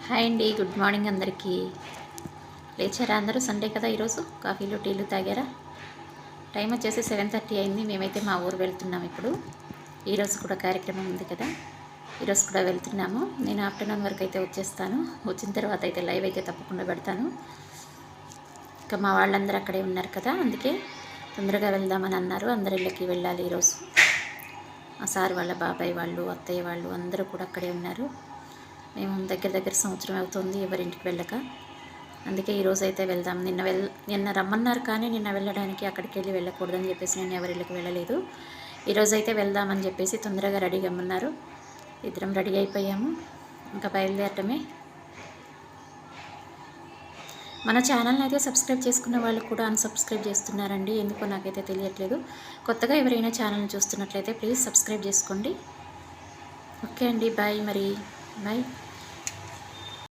Hi అండి, good morning అందరికీ. లేచారా అందరూ? సండే కదా ఈరోజు. కాఫీలు టీలు తాగారా? టైం వచ్చేసి 7:30 అయింది. మేమైతే మా ఊరు వెళ్తున్నాము ఇప్పుడు. ఈరోజు కూడా కార్యక్రమం ఉంది కదా, ఈరోజు కూడా వెళ్తున్నాము. నేను ఆఫ్టర్నూన్ వరకు అయితే వచ్చేస్తాను. వచ్చిన తర్వాత అయితే లైవ్ అయితే తప్పకుండా పెడతాను. ఇంకా మా వాళ్ళందరూ అక్కడే ఉన్నారు కదా, అందుకే తొందరగా వెళ్దామని అన్నారు. అందరి ఇళ్ళకి వెళ్ళాలి ఈరోజు. మా సార్ వాళ్ళ బాబాయ్ వాళ్ళు, అత్తయ్య వాళ్ళు అందరూ కూడా అక్కడే ఉన్నారు. మేము దగ్గర సంవత్సరం అవుతుంది ఎవరింటికి వెళ్ళక. అందుకే ఈరోజు అయితే వెళ్దాం. నిన్న రమ్మన్నారు, కానీ నిన్న వెళ్ళడానికి అక్కడికి వెళ్ళకూడదని చెప్పేసి నేను ఎవరిళ్ళకి వెళ్ళలేదు. ఈరోజు అయితే వెళ్దామని చెప్పేసి తొందరగా రెడీగా ఉన్నారు. ఇద్దరం రెడీ అయిపోయాము, ఇంకా బయలుదేరటమే. మన ఛానల్ని అయితే సబ్స్క్రైబ్ చేసుకున్న వాళ్ళు కూడా అన్సబ్స్క్రైబ్ చేస్తున్నారండి. ఎందుకో నాకైతే తెలియట్లేదు. కొత్తగా ఎవరైనా ఛానల్ని చూస్తున్నట్లయితే ప్లీజ్ సబ్స్క్రైబ్ చేసుకోండి. ఓకే అండి, బాయ్. మరి బాయ్.